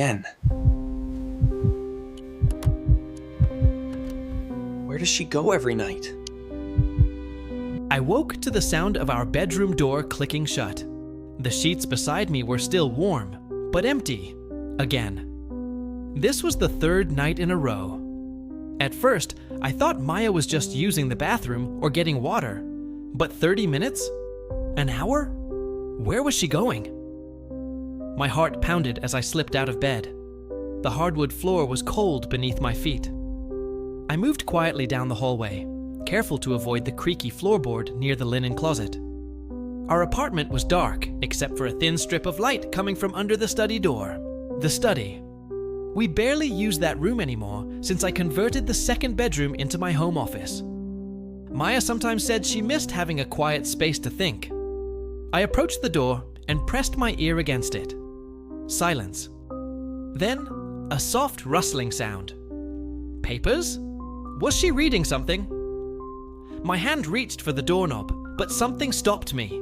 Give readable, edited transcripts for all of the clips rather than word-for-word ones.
again. Where does she go every night? I woke to the sound of our bedroom door clicking shut. The sheets beside me were still warm, but empty. Again. This was the third night in a row. At first, I thought Maya was just using the bathroom or getting water. But 30 minutes? An hour? Where was she going? My heart pounded as I slipped out of bed. The hardwood floor was cold beneath my feet. I moved quietly down the hallway, careful to avoid the creaky floorboard near the linen closet. Our apartment was dark, except for a thin strip of light coming from under the study door. The study. We barely use that room anymore since I converted the second bedroom into my home office. Maya sometimes said she missed having a quiet space to think. I approached the door and pressed my ear against it. Silence. Then, a soft rustling sound. Papers? Was she reading something? My hand reached for the doorknob, but something stopped me.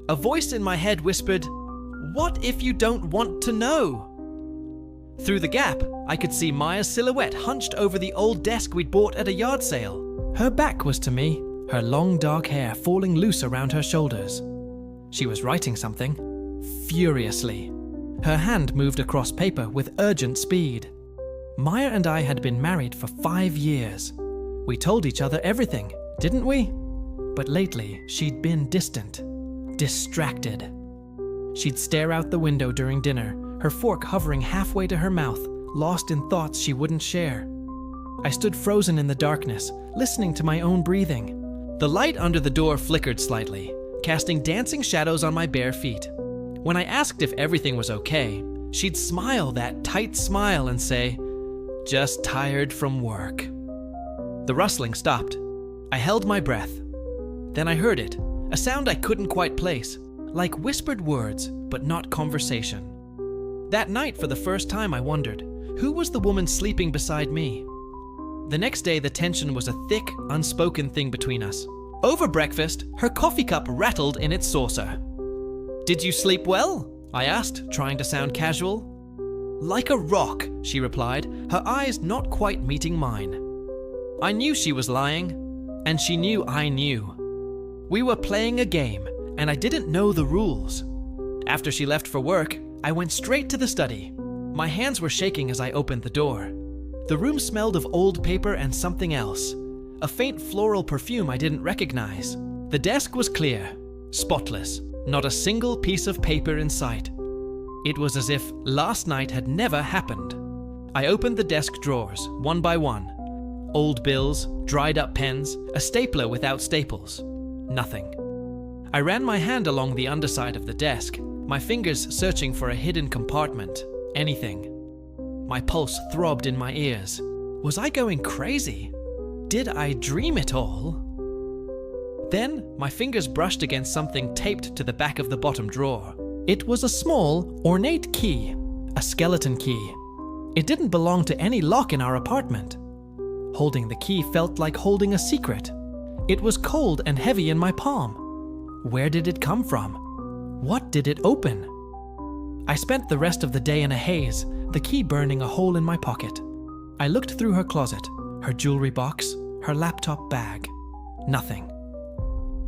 A voice in my head whispered, "What if you don't want to know?" Through the gap, I could see Maya's silhouette hunched over the old desk we'd bought at a yard sale. Her back was to me, her long dark hair falling loose around her shoulders. She was writing something, furiously. Her hand moved across paper with urgent speed. Maya and I had been married for 5 years. We told each other everything, didn't we? But lately, she'd been distant, distracted. She'd stare out the window during dinner, her fork hovering halfway to her mouth, lost in thoughts she wouldn't share. I stood frozen in the darkness, listening to my own breathing. The light under the door flickered slightly, casting dancing shadows on my bare feet. When I asked if everything was okay, she'd smile that tight smile and say, "Just tired from work." The rustling stopped. I held my breath. Then I heard it, a sound I couldn't quite place, like whispered words, but not conversation. That night, for the first time, I wondered, who was the woman sleeping beside me? The next day, the tension was a thick, unspoken thing between us. Over breakfast, her coffee cup rattled in its saucer. "Did you sleep well?" I asked, trying to sound casual. "Like a rock," she replied, her eyes not quite meeting mine. I knew she was lying, and she knew I knew. We were playing a game, and I didn't know the rules. After she left for work, I went straight to the study. My hands were shaking as I opened the door. The room smelled of old paper and something else, a faint floral perfume I didn't recognize. The desk was clear, spotless, not a single piece of paper in sight. It was as if last night had never happened. I opened the desk drawers, one by one. Old bills, dried up pens, a stapler without staples. Nothing. I ran my hand along the underside of the desk, my fingers searching for a hidden compartment, anything. My pulse throbbed in my ears. Was I going crazy? Did I dream it all? Then, my fingers brushed against something taped to the back of the bottom drawer. It was a small, ornate key, a skeleton key. It didn't belong to any lock in our apartment. Holding the key felt like holding a secret. It was cold and heavy in my palm. Where did it come from? What did it open? I spent the rest of the day in a haze, the key burning a hole in my pocket. I looked through her closet, her jewelry box, her laptop bag. Nothing.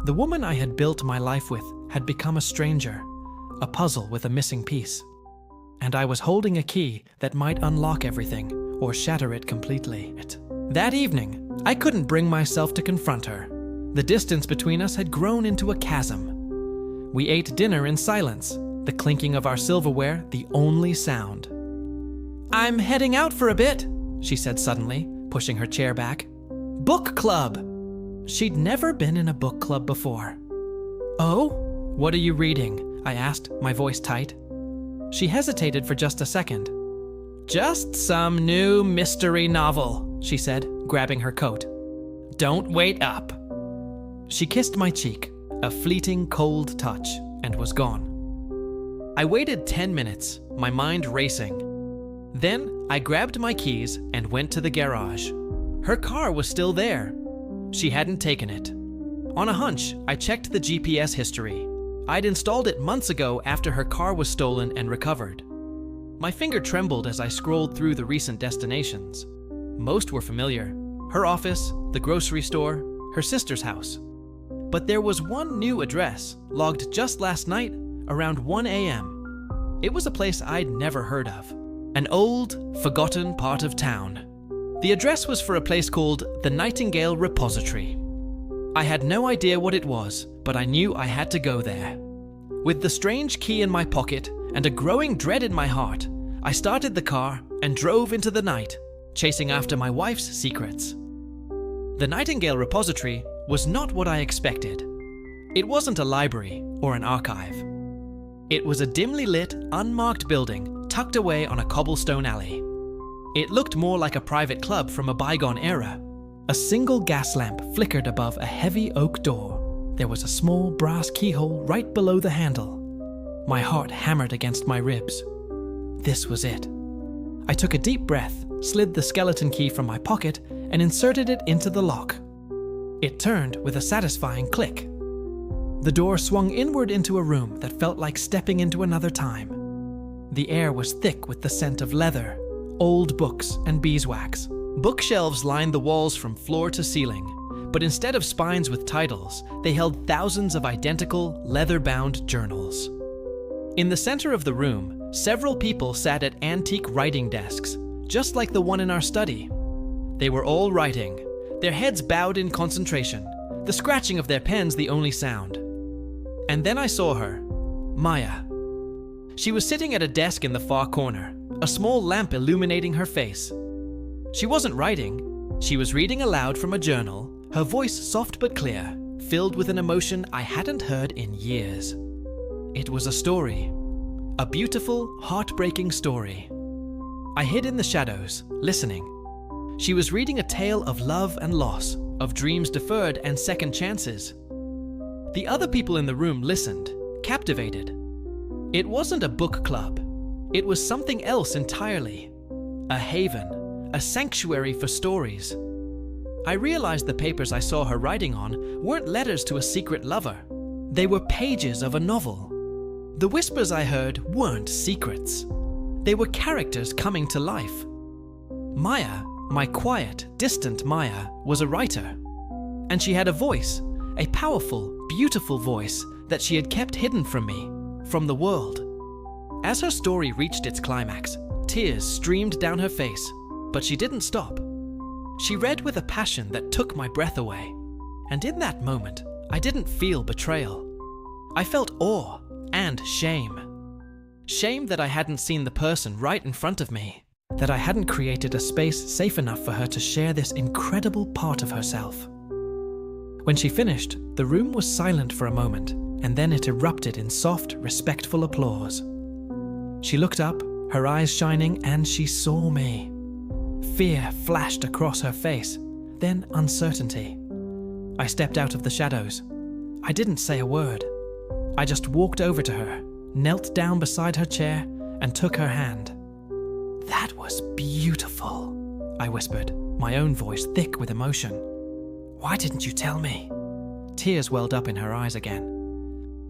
The woman I had built my life with had become a stranger, a puzzle with a missing piece. And I was holding a key that might unlock everything or shatter it completely. That evening, I couldn't bring myself to confront her. The distance between us had grown into a chasm. We ate dinner in silence, the clinking of our silverware the only sound. "I'm heading out for a bit," she said suddenly, pushing her chair back. "Book club!" She'd never been in a book club before. "Oh? What are you reading?" I asked, my voice tight. She hesitated for just a second. "Just some new mystery novel," she said, grabbing her coat. "Don't wait up." She kissed my cheek, a fleeting cold touch, and was gone. I waited 10 minutes, my mind racing. Then I grabbed my keys and went to the garage. Her car was still there. She hadn't taken it. On a hunch, I checked the GPS history. I'd installed it months ago after her car was stolen and recovered. My finger trembled as I scrolled through the recent destinations. Most were familiar: her office, the grocery store, her sister's house. But there was one new address, logged just last night around 1 a.m. It was a place I'd never heard of. An old, forgotten part of town. The address was for a place called the Nightingale Repository. I had no idea what it was, but I knew I had to go there. With the strange key in my pocket and a growing dread in my heart, I started the car and drove into the night, chasing after my wife's secrets. The Nightingale Repository was not what I expected. It wasn't a library or an archive. It was a dimly lit, unmarked building tucked away on a cobblestone alley. It looked more like a private club from a bygone era. A single gas lamp flickered above a heavy oak door. There was a small brass keyhole right below the handle. My heart hammered against my ribs. This was it. I took a deep breath, slid the skeleton key from my pocket, and inserted it into the lock. It turned with a satisfying click. The door swung inward into a room that felt like stepping into another time. The air was thick with the scent of leather, old books, and beeswax. Bookshelves lined the walls from floor to ceiling, but instead of spines with titles, they held thousands of identical, leather-bound journals. In the center of the room, several people sat at antique writing desks, just like the one in our study. They were all writing, their heads bowed in concentration, the scratching of their pens the only sound. And then I saw her, Maya. She was sitting at a desk in the far corner, a small lamp illuminating her face. She wasn't writing. She was reading aloud from a journal, her voice soft but clear, filled with an emotion I hadn't heard in years. It was a story. A beautiful, heartbreaking story. I hid in the shadows, listening. She was reading a tale of love and loss, of dreams deferred and second chances. The other people in the room listened, captivated. It wasn't a book club. It was something else entirely. A haven, a sanctuary for stories. I realized the papers I saw her writing on weren't letters to a secret lover. They were pages of a novel. The whispers I heard weren't secrets. They were characters coming to life. Maya, my quiet, distant Maya, was a writer. And she had a voice, a powerful, beautiful voice that she had kept hidden from me, from the world. As her story reached its climax, tears streamed down her face, but she didn't stop. She read with a passion that took my breath away. And in that moment, I didn't feel betrayal. I felt awe and shame. Shame that I hadn't seen the person right in front of me, that I hadn't created a space safe enough for her to share this incredible part of herself. When she finished, the room was silent for a moment, and then it erupted in soft, respectful applause. She looked up, her eyes shining, and she saw me. Fear flashed across her face, then uncertainty. I stepped out of the shadows. I didn't say a word. I just walked over to her, knelt down beside her chair, and took her hand. "That was beautiful," I whispered, my own voice thick with emotion. "Why didn't you tell me?" Tears welled up in her eyes again.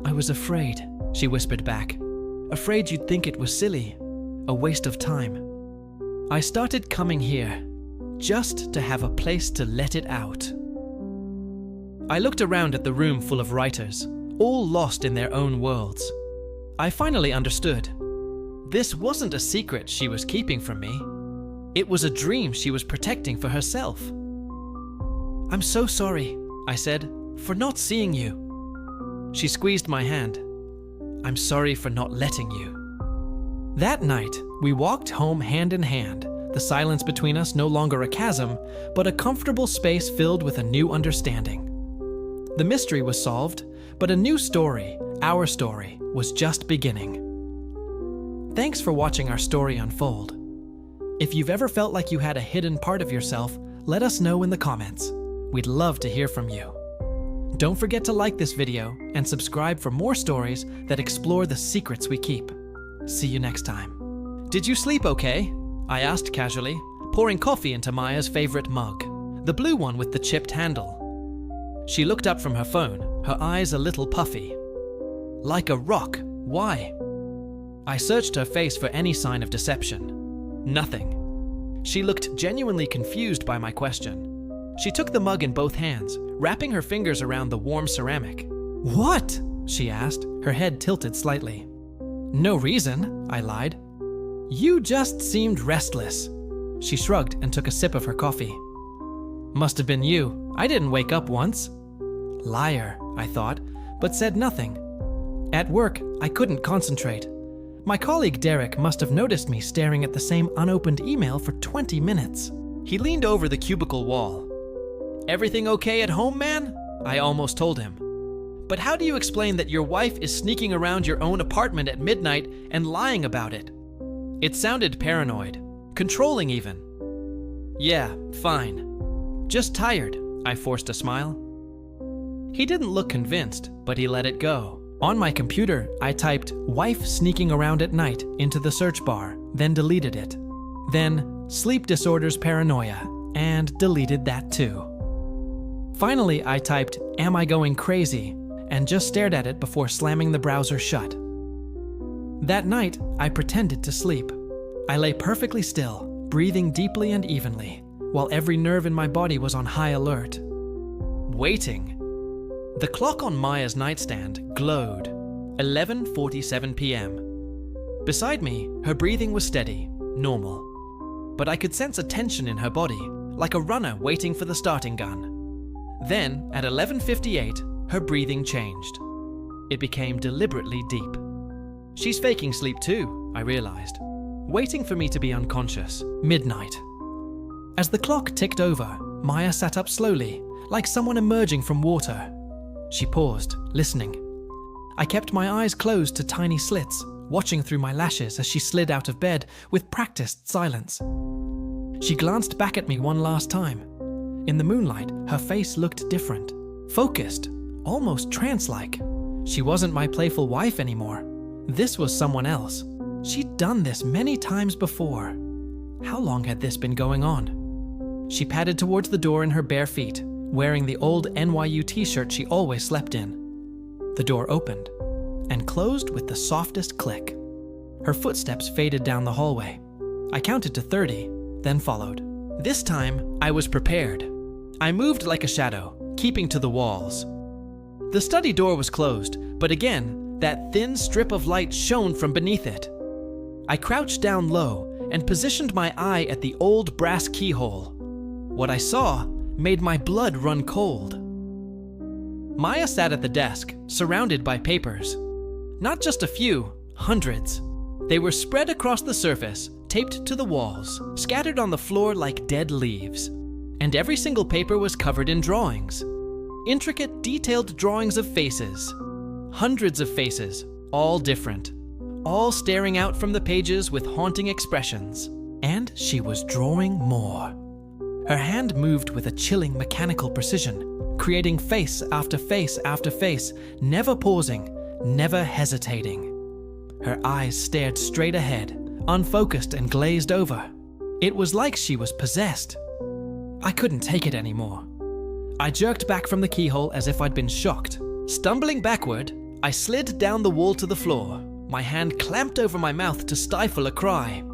"I was afraid," she whispered back. "Afraid you'd think it was silly, a waste of time. I started coming here, just to have a place to let it out." I looked around at the room full of writers, all lost in their own worlds. I finally understood. This wasn't a secret she was keeping from me. It was a dream she was protecting for herself. "I'm so sorry," I said, "for not seeing you." She squeezed my hand. "I'm sorry for not letting you." That night, we walked home hand in hand, the silence between us no longer a chasm, but a comfortable space filled with a new understanding. The mystery was solved, but a new story, our story, was just beginning. Thanks for watching our story unfold. If you've ever felt like you had a hidden part of yourself, let us know in the comments. We'd love to hear from you. Don't forget to like this video and subscribe for more stories that explore the secrets we keep. See you next time. "Did you sleep okay?" I asked casually, pouring coffee into Maya's favorite mug, the blue one with the chipped handle. She looked up from her phone, her eyes a little puffy. "Like a rock. Why?" I searched her face for any sign of deception. Nothing. She looked genuinely confused by my question. She took the mug in both hands, wrapping her fingers around the warm ceramic. "What?" she asked, her head tilted slightly. "No reason," I lied. "You just seemed restless." She shrugged and took a sip of her coffee. "Must have been you. I didn't wake up once." Liar, I thought, but said nothing. At work, I couldn't concentrate. My colleague Derek must have noticed me staring at the same unopened email for 20 minutes. He leaned over the cubicle wall. "Everything okay at home, man?" I almost told him. "But how do you explain that your wife is sneaking around your own apartment at midnight and lying about it?" It sounded paranoid, controlling even. "Yeah, fine. Just tired," I forced a smile. He didn't look convinced, but he let it go. On my computer, I typed "wife sneaking around at night" into the search bar, then deleted it. Then "sleep disorders paranoia," and deleted that too. Finally, I typed "am I going crazy?" and just stared at it before slamming the browser shut. That night, I pretended to sleep. I lay perfectly still, breathing deeply and evenly, while every nerve in my body was on high alert. Waiting. The clock on Maya's nightstand glowed. 11:47 p.m. Beside me, her breathing was steady, normal. But I could sense a tension in her body, like a runner waiting for the starting gun. Then, at 11:58, her breathing changed. It became deliberately deep. She's faking sleep too, I realized, waiting for me to be unconscious. Midnight. As the clock ticked over, Maya sat up slowly, like someone emerging from water. She paused, listening. I kept my eyes closed to tiny slits, watching through my lashes as she slid out of bed with practiced silence. She glanced back at me one last time. In the moonlight, her face looked different, focused, almost trance-like. She wasn't my playful wife anymore. This was someone else. She'd done this many times before. How long had this been going on? She padded towards the door in her bare feet, wearing the old NYU t-shirt she always slept in. The door opened and closed with the softest click. Her footsteps faded down the hallway. I counted to 30, then followed. This time, I was prepared. I moved like a shadow, keeping to the walls. The study door was closed, but again, that thin strip of light shone from beneath it. I crouched down low and positioned my eye at the old brass keyhole. What I saw made my blood run cold. Maya sat at the desk, surrounded by papers. Not just a few, hundreds. They were spread across the surface, taped to the walls, scattered on the floor like dead leaves. And every single paper was covered in drawings. Intricate, detailed drawings of faces. Hundreds of faces, all different. All staring out from the pages with haunting expressions. And she was drawing more. Her hand moved with a chilling mechanical precision, creating face after face after face, never pausing, never hesitating. Her eyes stared straight ahead, unfocused and glazed over. It was like she was possessed. I couldn't take it anymore. I jerked back from the keyhole as if I'd been shocked. Stumbling backward, I slid down the wall to the floor, my hand clamped over my mouth to stifle a cry.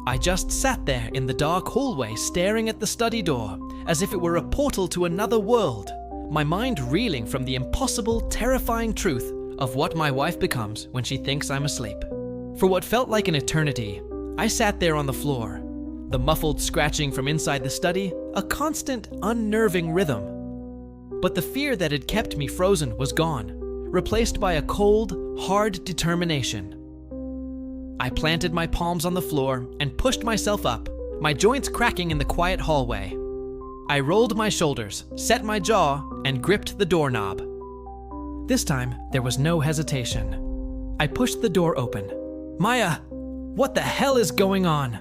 I just sat there in the dark hallway staring at the study door, as if it were a portal to another world, my mind reeling from the impossible, terrifying truth of what my wife becomes when she thinks I'm asleep. For what felt like an eternity, I sat there on the floor, the muffled scratching from inside the study, a constant, unnerving rhythm. But the fear that had kept me frozen was gone, replaced by a cold, hard determination. I planted my palms on the floor and pushed myself up, my joints cracking in the quiet hallway. I rolled my shoulders, set my jaw, and gripped the doorknob. This time, there was no hesitation. I pushed the door open. "Maya, what the hell is going on?"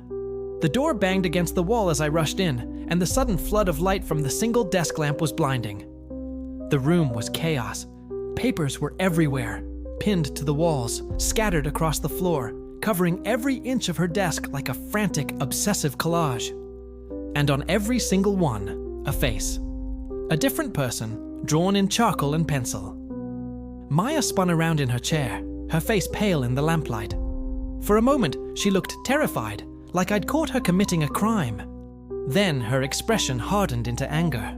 The door banged against the wall as I rushed in, and the sudden flood of light from the single desk lamp was blinding. The room was chaos. Papers were everywhere, pinned to the walls, scattered across the floor, covering every inch of her desk like a frantic, obsessive collage. And on every single one, a face. A different person, drawn in charcoal and pencil. Maya spun around in her chair, her face pale in the lamplight. For a moment, she looked terrified, like I'd caught her committing a crime. Then her expression hardened into anger.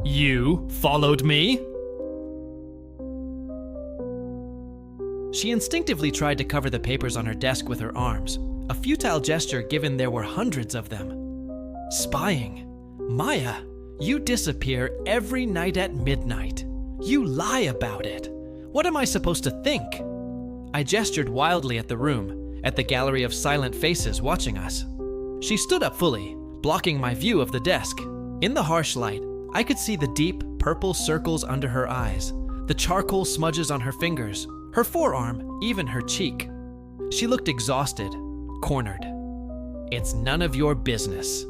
"You followed me?" She instinctively tried to cover the papers on her desk with her arms, a futile gesture given there were hundreds of them. Spying. Maya, you disappear every night at midnight. You lie about it. What am I supposed to think? I gestured wildly at the room, at the gallery of silent faces watching us. She stood up fully, blocking my view of the desk. In the harsh light, I could see the deep, purple circles under her eyes, the charcoal smudges on her fingers, her forearm, even her cheek. She looked exhausted, cornered. "It's none of your business.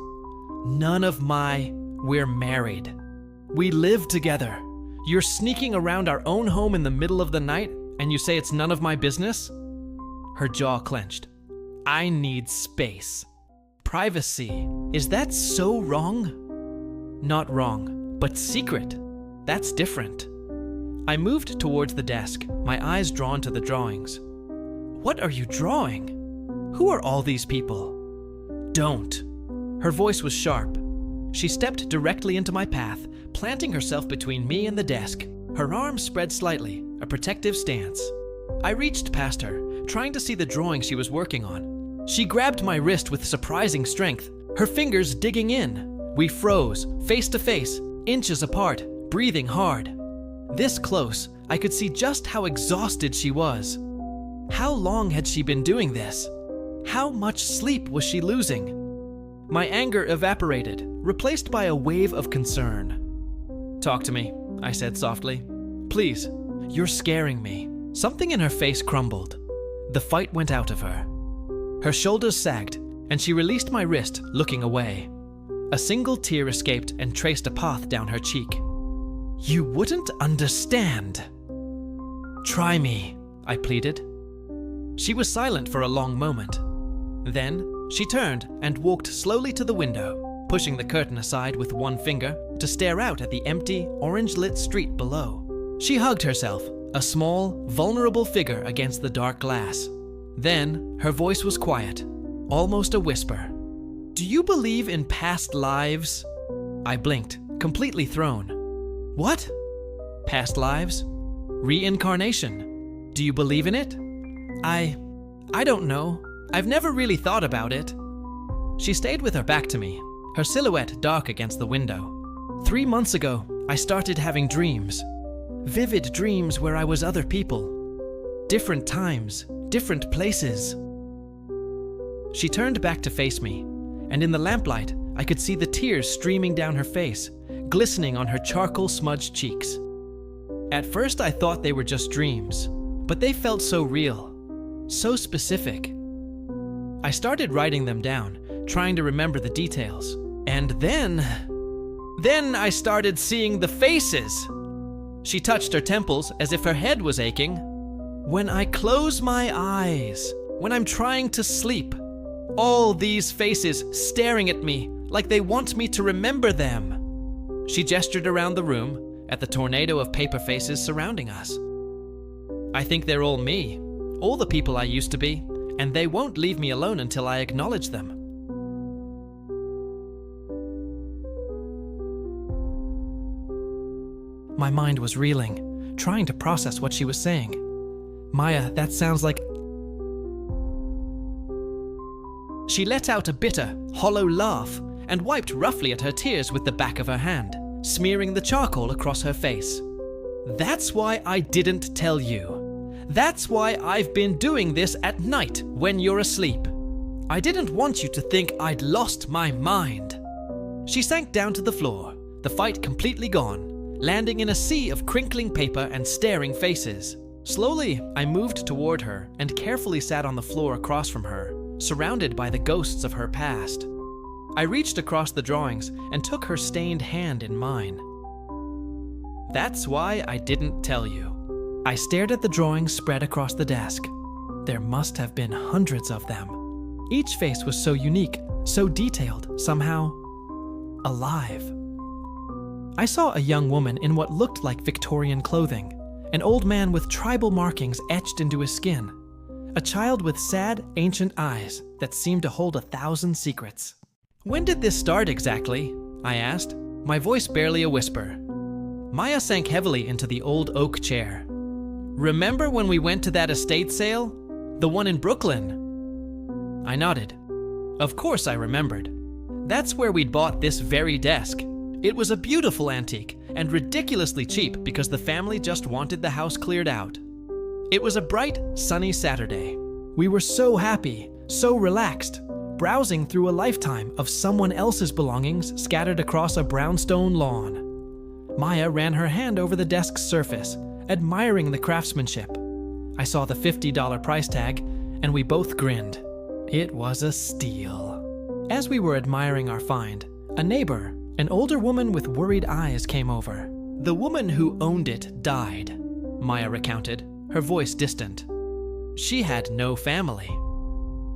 None of my... We're married. We live together. You're sneaking around our own home in the middle of the night, and you say it's none of my business?" Her jaw clenched. "I need space. Privacy. Is that so wrong?" "Not wrong, but secret. That's different." I moved towards the desk, my eyes drawn to the drawings. "What are you drawing? Who are all these people?" "Don't." Her voice was sharp. She stepped directly into my path, planting herself between me and the desk, her arms spread slightly, a protective stance. I reached past her, trying to see the drawing she was working on. She grabbed my wrist with surprising strength, her fingers digging in. We froze, face to face, inches apart, breathing hard. This close, I could see just how exhausted she was. How long had she been doing this? How much sleep was she losing? My anger evaporated, replaced by a wave of concern. "Talk to me," I said softly. "Please, you're scaring me." Something in her face crumbled. The fight went out of her. Her shoulders sagged, and she released my wrist, looking away. A single tear escaped and traced a path down her cheek. "You wouldn't understand." "Try me," I pleaded. She was silent for a long moment. Then, she turned and walked slowly to the window, pushing the curtain aside with one finger to stare out at the empty, orange-lit street below. She hugged herself, a small, vulnerable figure against the dark glass. Then, her voice was quiet, almost a whisper. "Do you believe in past lives?" I blinked, completely thrown. "What? Past lives? Reincarnation? Do you believe in it?" I don't know. I've never really thought about it." She stayed with her back to me, her silhouette dark against the window. 3 months ago, I started having dreams. Vivid dreams where I was other people. Different times, different places. She turned back to face me, and in the lamplight, I could see the tears streaming down her face, glistening on her charcoal-smudged cheeks. At first, I thought they were just dreams, but they felt so real, so specific. I started writing them down, trying to remember the details. And then I started seeing the faces. She touched her temples as if her head was aching. When I close my eyes, when I'm trying to sleep, all these faces staring at me like they want me to remember them. She gestured around the room at the tornado of paper faces surrounding us. I think they're all me, all the people I used to be, and they won't leave me alone until I acknowledge them. My mind was reeling, trying to process what she was saying. "Maya, that sounds like..." She let out a bitter, hollow laugh and wiped roughly at her tears with the back of her hand, smearing the charcoal across her face. "That's why I didn't tell you. That's why I've been doing this at night when you're asleep. I didn't want you to think I'd lost my mind." She sank down to the floor, the fight completely gone, landing in a sea of crinkling paper and staring faces. Slowly, I moved toward her and carefully sat on the floor across from her, surrounded by the ghosts of her past. I reached across the drawings and took her stained hand in mine. "That's why I didn't tell you." I stared at the drawings spread across the desk. There must have been hundreds of them. Each face was so unique, so detailed, somehow alive. I saw a young woman in what looked like Victorian clothing, an old man with tribal markings etched into his skin, A child with sad, ancient eyes that seemed to hold 1,000 secrets. "When did this start exactly?" I asked, my voice barely a whisper. Maya sank heavily into the old oak chair. "Remember when we went to that estate sale? The one in Brooklyn?" I nodded. Of course I remembered. That's where we'd bought this very desk. It was a beautiful antique and ridiculously cheap because the family just wanted the house cleared out. It was a bright, sunny Saturday. We were so happy, so relaxed, browsing through a lifetime of someone else's belongings scattered across a brownstone lawn. Maya ran her hand over the desk's surface, admiring the craftsmanship. I saw the $50 price tag, and we both grinned. It was a steal. As we were admiring our find, a neighbor, an older woman with worried eyes, came over. "The woman who owned it died," Maya recounted, her voice distant. "She had no family.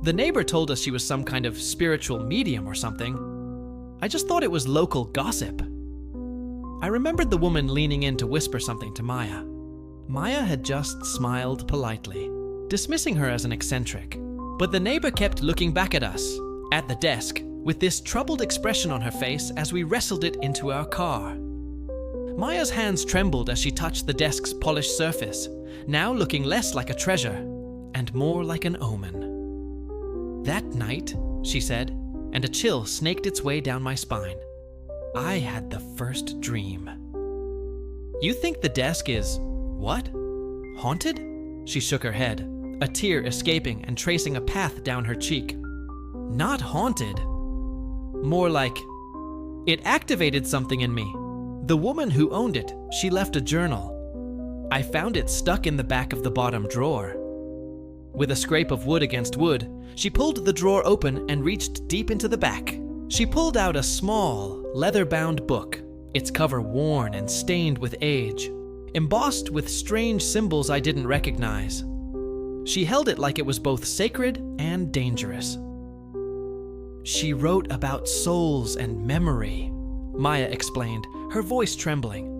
The neighbor told us she was some kind of spiritual medium or something. I just thought it was local gossip." I remembered the woman leaning in to whisper something to Maya. Maya had just smiled politely, dismissing her as an eccentric. But the neighbor kept looking back at us, at the desk, with this troubled expression on her face as we wrestled it into our car. Maya's hands trembled as she touched the desk's polished surface, now looking less like a treasure and more like an omen. "That night," she said, and a chill snaked its way down my spine, "I had the first dream." "You think the desk is, what? Haunted?" She shook her head, a tear escaping and tracing a path down her cheek. "Not haunted. More like, it activated something in me. The woman who owned it, she left a journal. I found it stuck in the back of the bottom drawer." With a scrape of wood against wood, she pulled the drawer open and reached deep into the back. She pulled out a small, leather-bound book, its cover worn and stained with age, embossed with strange symbols I didn't recognize. She held it like it was both sacred and dangerous. "She wrote about souls and memory," Maya explained, her voice trembling.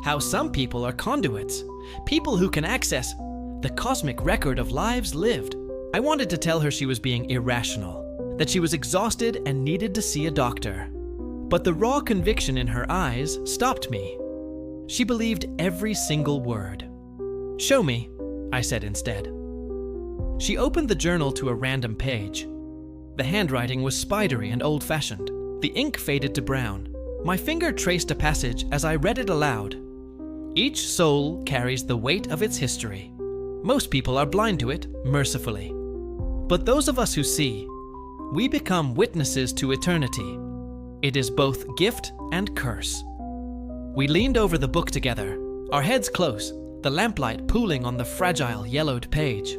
"How some people are conduits, people who can access the cosmic record of lives lived." I wanted to tell her she was being irrational, that she was exhausted and needed to see a doctor. But the raw conviction in her eyes stopped me. She believed every single word. "Show me," I said instead. She opened the journal to a random page. The handwriting was spidery and old-fashioned. The ink faded to brown. My finger traced a passage as I read it aloud. "Each soul carries the weight of its history. Most people are blind to it, mercifully. But those of us who see, we become witnesses to eternity. It is both gift and curse." We leaned over the book together, our heads close, the lamplight pooling on the fragile, yellowed page.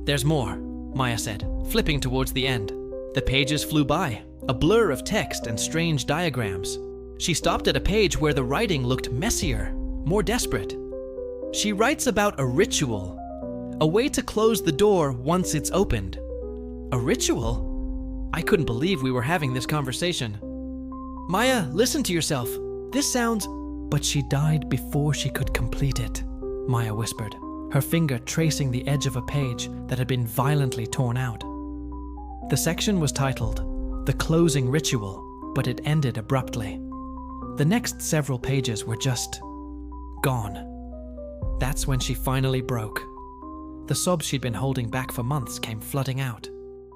"There's more," Maya said, flipping towards the end. The pages flew by, a blur of text and strange diagrams. She stopped at a page where the writing looked messier, more desperate. She writes about a ritual, a way to close the door once it's opened. A ritual? I couldn't believe we were having this conversation. "Maya, listen to yourself. This sounds—" "But she died before she could complete it," Maya whispered, her finger tracing the edge of a page that had been violently torn out. The section was titled, "The Closing Ritual," but it ended abruptly. The next several pages were just gone. That's when she finally broke. The sobs she'd been holding back for months came flooding out.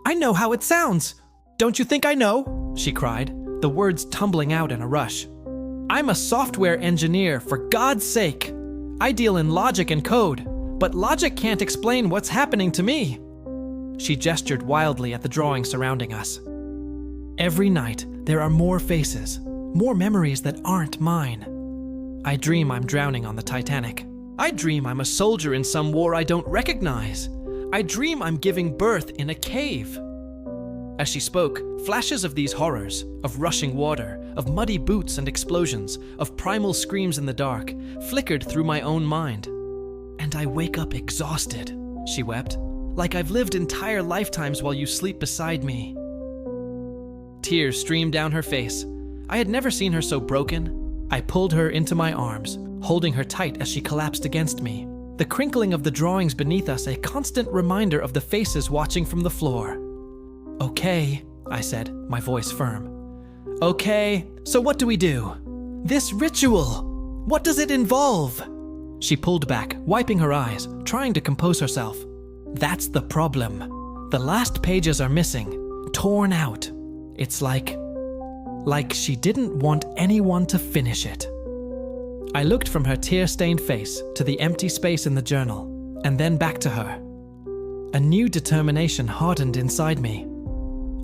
"I know how it sounds! Don't you think I know?" she cried, the words tumbling out in a rush. "I'm a software engineer, for God's sake! I deal in logic and code, but logic can't explain what's happening to me." She gestured wildly at the drawing surrounding us. "Every night, there are more faces, more memories that aren't mine. I dream I'm drowning on the Titanic. I dream I'm a soldier in some war I don't recognize. I dream I'm giving birth in a cave." As she spoke, flashes of these horrors, of rushing water, of muddy boots and explosions, of primal screams in the dark, flickered through my own mind. "And I wake up exhausted," she wept, "like I've lived entire lifetimes while you sleep beside me." Tears streamed down her face. I had never seen her so broken. I pulled her into my arms, holding her tight as she collapsed against me. the crinkling of the drawings beneath us a constant reminder of the faces watching from the floor. "Okay," I said, my voice firm. "Okay, so what do we do? This ritual, what does it involve?" She pulled back, wiping her eyes, trying to compose herself. "That's the problem. The last pages are missing, torn out. It's like she didn't want anyone to finish it." I looked from her tear-stained face to the empty space in the journal, and then back to her. A new determination hardened inside me.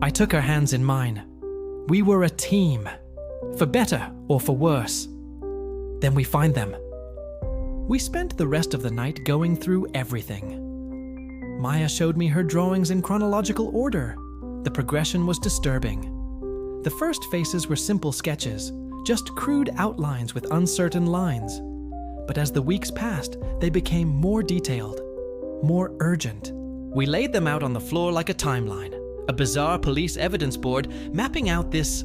I took her hands in mine. We were a team, for better or for worse. Then we find them. We spent the rest of the night going through everything. Maya showed me her drawings in chronological order. The progression was disturbing. The first faces were simple sketches, just crude outlines with uncertain lines. But as the weeks passed, they became more detailed, more urgent. We laid them out on the floor like a timeline, a bizarre police evidence board mapping out this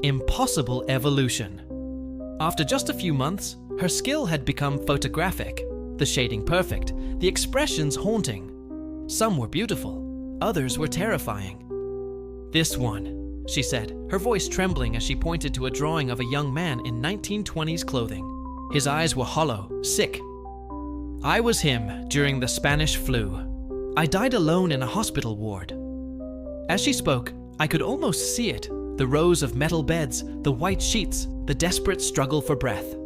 impossible evolution. After just a few months, her skill had become photographic, the shading perfect, the expressions haunting. Some were beautiful, others were terrifying. "This one," she said, her voice trembling as she pointed to a drawing of a young man in 1920s clothing. His eyes were hollow, sick. "I was him during the Spanish flu. I died alone in a hospital ward." As she spoke, I could almost see it, the rows of metal beds, the white sheets, the desperate struggle for breath.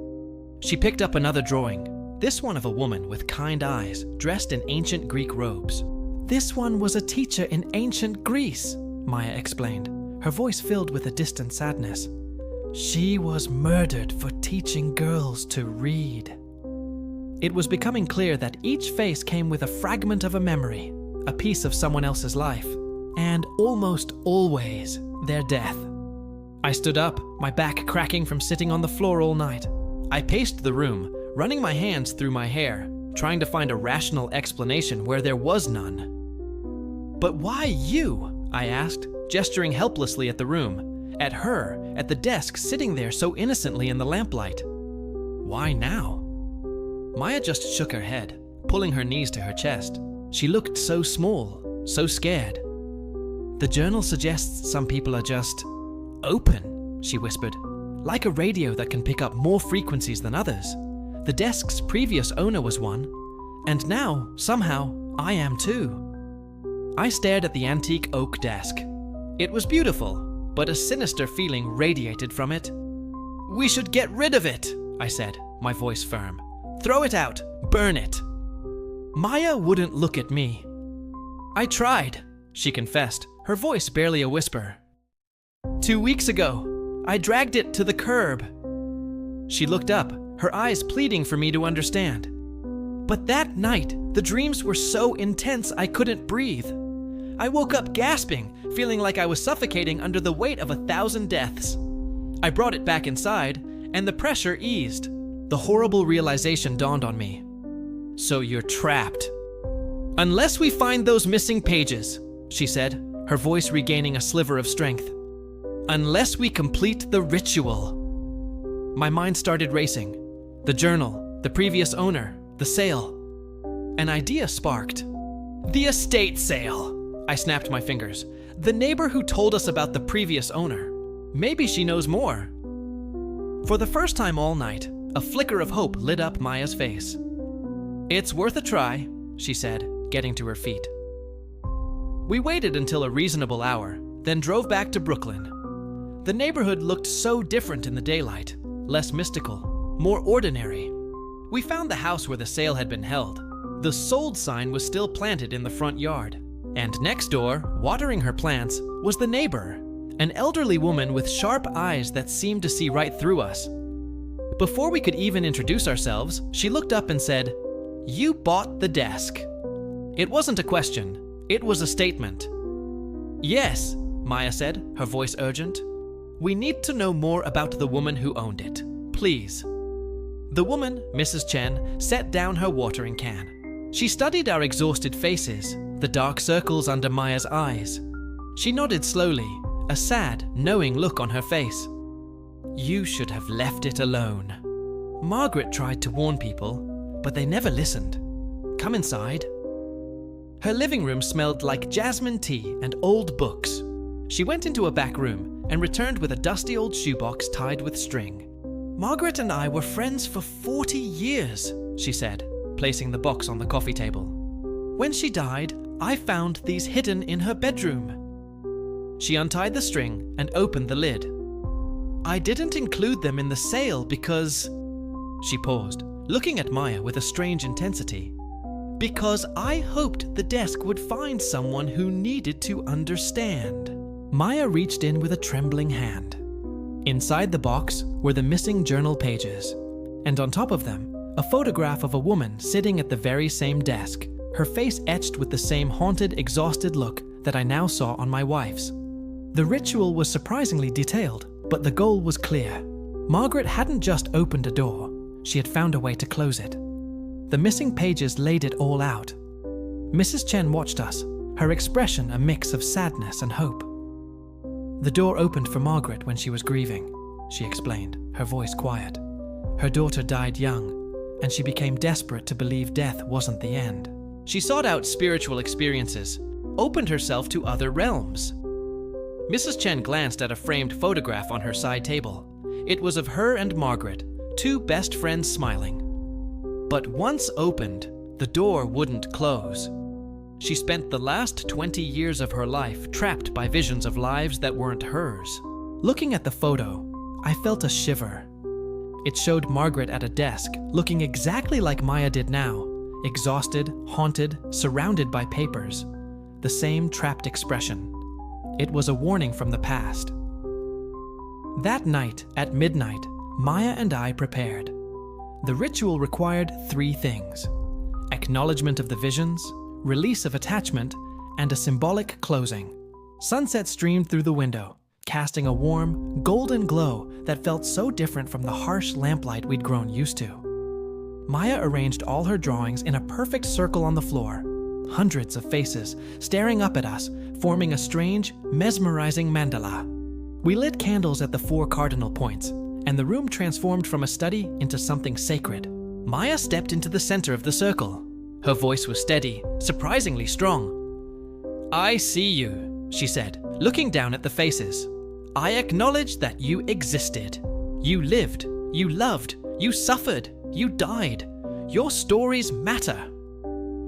She picked up another drawing, this one of a woman with kind eyes, dressed in ancient Greek robes. "This one was a teacher in ancient Greece," Maya explained, her voice filled with a distant sadness. "She was murdered for teaching girls to read." It was becoming clear that each face came with a fragment of a memory, a piece of someone else's life, and almost always their death. I stood up, my back cracking from sitting on the floor all night. I paced the room, running my hands through my hair, trying to find a rational explanation where there was none. "But why you?" I asked, gesturing helplessly at the room, at her, at the desk sitting there so innocently in the lamplight. "Why now?" Maya just shook her head, pulling her knees to her chest. She looked so small, so scared. "The journal suggests some people are just open," she whispered, "like a radio that can pick up more frequencies than others. The desk's previous owner was one, and now, somehow, I am too." I stared at the antique oak desk. It was beautiful, but a sinister feeling radiated from it. "We should get rid of it," I said, my voice firm. "Throw it out, burn it." Maya wouldn't look at me. "I tried," she confessed, her voice barely a whisper. 2 weeks ago, I dragged it to the curb." She looked up, her eyes pleading for me to understand. "But that night, the dreams were so intense I couldn't breathe. I woke up gasping, feeling like I was suffocating under the weight of 1,000 deaths. I brought it back inside, and the pressure eased. The horrible realization dawned on me. So you're trapped. Unless we find those missing pages," she said, her voice regaining a sliver of strength. "Unless we complete the ritual." My mind started racing. The journal, the previous owner, the sale. An idea sparked. "The estate sale!" I snapped my fingers. "The neighbor who told us about the previous owner. Maybe she knows more." For the first time all night, a flicker of hope lit up Maya's face. "It's worth a try," she said, getting to her feet. We waited until a reasonable hour, then drove back to Brooklyn. The neighborhood looked so different in the daylight, less mystical, more ordinary. We found the house where the sale had been held. The sold sign was still planted in the front yard. And next door, watering her plants, was the neighbor, an elderly woman with sharp eyes that seemed to see right through us. Before we could even introduce ourselves, she looked up and said, "You bought the desk." It wasn't a question, it was a statement. "Yes," Maya said, her voice urgent. "We need to know more about the woman who owned it, please." The woman, Mrs. Chen, set down her watering can. She studied our exhausted faces, the dark circles under Maya's eyes. She nodded slowly, a sad, knowing look on her face. "You should have left it alone. Margaret tried to warn people, but they never listened. Come inside." Her living room smelled like jasmine tea and old books. She went into a back room and returned with a dusty old shoebox tied with string. "Margaret and I were friends for 40 years, she said, placing the box on the coffee table. "When she died, I found these hidden in her bedroom." She untied the string and opened the lid. "I didn't include them in the sale because..." She paused, looking at Maya with a strange intensity. "Because I hoped the desk would find someone who needed to understand." Maya reached in with a trembling hand. Inside the box were the missing journal pages, and on top of them, a photograph of a woman sitting at the very same desk, her face etched with the same haunted, exhausted look that I now saw on my wife's. The ritual was surprisingly detailed, but the goal was clear. Margaret hadn't just opened a door, she had found a way to close it. The missing pages laid it all out. Mrs. Chen watched us, her expression a mix of sadness and hope. "The door opened for Margaret when she was grieving," she explained, her voice quiet. "Her daughter died young, and she became desperate to believe death wasn't the end. She sought out spiritual experiences, opened herself to other realms." Mrs. Chen glanced at a framed photograph on her side table. It was of her and Margaret, two best friends smiling. But once opened, the door wouldn't close. She spent the last 20 years of her life trapped by visions of lives that weren't hers. Looking at the photo, I felt a shiver. It showed Margaret at a desk, looking exactly like Maya did now, exhausted, haunted, surrounded by papers. The same trapped expression. It was a warning from the past. That night, at midnight, Maya and I prepared. The ritual required 3 things: acknowledgement of the visions, release of attachment, and a symbolic closing. Sunset streamed through the window, casting a warm, golden glow that felt so different from the harsh lamplight we'd grown used to. Maya arranged all her drawings in a perfect circle on the floor, hundreds of faces staring up at us, forming a strange, mesmerizing mandala. We lit candles at the 4 cardinal points, and the room transformed from a study into something sacred. Maya stepped into the center of the circle. Her voice was steady, surprisingly strong. "I see you," she said, looking down at the faces. "I acknowledge that you existed. You lived, you loved, you suffered, you died. Your stories matter."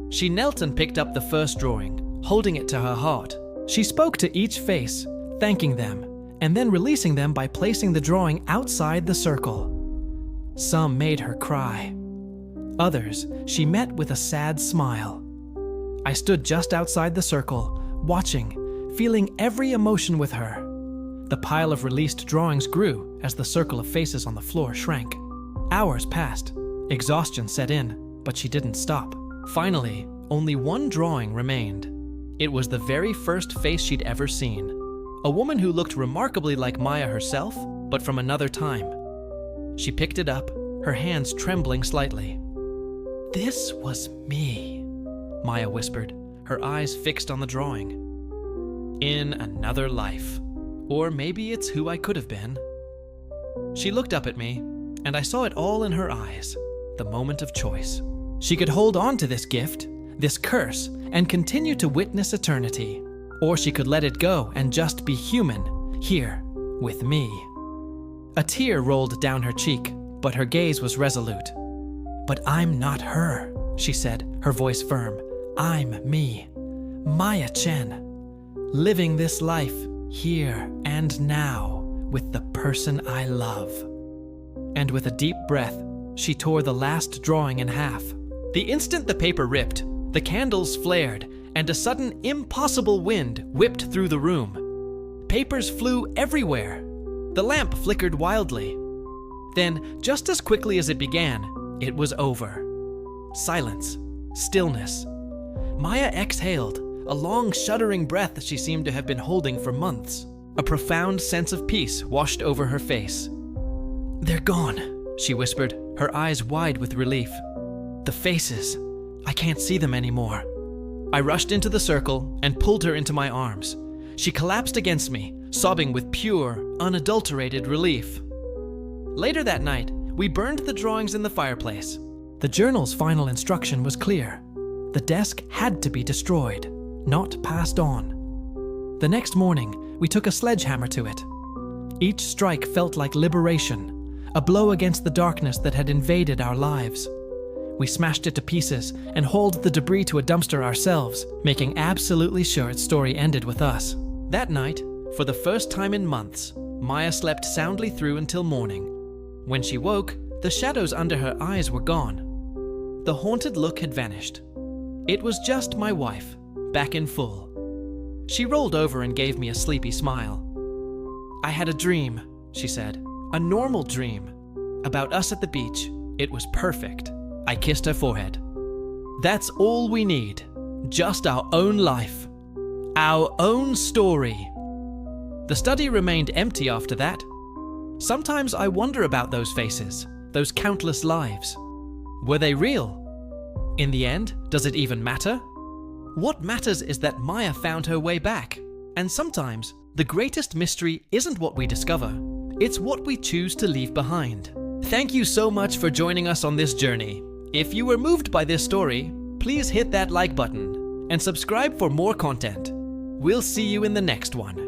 She knelt and picked up the first drawing, holding it to her heart. She spoke to each face, thanking them, and then releasing them by placing the drawing outside the circle. Some made her cry. Others she met with a sad smile. I stood just outside the circle, watching, feeling every emotion with her. The pile of released drawings grew as the circle of faces on the floor shrank. Hours passed. Exhaustion set in, but she didn't stop. Finally, only one drawing remained. It was the very first face she'd ever seen. A woman who looked remarkably like Maya herself, but from another time. She picked it up, her hands trembling slightly. "This was me," Maya whispered, her eyes fixed on the drawing. "In another life. Or maybe it's who I could have been." She looked up at me, and I saw it all in her eyes, the moment of choice. She could hold on to this gift, this curse, and continue to witness eternity. Or she could let it go and just be human, here, with me. A tear rolled down her cheek, but her gaze was resolute. "But I'm not her," she said, her voice firm. "I'm me, Maya Chen, living this life, here and now, with the person I love." And with a deep breath, she tore the last drawing in half. The instant the paper ripped, the candles flared, and a sudden impossible wind whipped through the room. Papers flew everywhere. The lamp flickered wildly. Then, just as quickly as it began, it was over. Silence. Stillness. Maya exhaled, a long, shuddering breath she seemed to have been holding for months. A profound sense of peace washed over her face. "They're gone," she whispered, her eyes wide with relief. "The faces. I can't see them anymore." I rushed into the circle and pulled her into my arms. She collapsed against me, sobbing with pure, unadulterated relief. Later that night, we burned the drawings in the fireplace. The journal's final instruction was clear. The desk had to be destroyed, not passed on. The next morning, we took a sledgehammer to it. Each strike felt like liberation, a blow against the darkness that had invaded our lives. We smashed it to pieces and hauled the debris to a dumpster ourselves, making absolutely sure its story ended with us. That night, for the first time in months, Maya slept soundly through until morning. When she woke, the shadows under her eyes were gone. The haunted look had vanished. It was just my wife, back in full. She rolled over and gave me a sleepy smile. "I had a dream," she said. "A normal dream. About us at the beach. It was perfect." I kissed her forehead. That's all we need. Just our own life. Our own story. The study remained empty after that. Sometimes I wonder about those faces, those countless lives. Were they real? In the end, does it even matter? What matters is that Maya found her way back. And sometimes, the greatest mystery isn't what we discover. It's what we choose to leave behind. Thank you so much for joining us on this journey. If you were moved by this story, please hit that like button and subscribe for more content. We'll see you in the next one.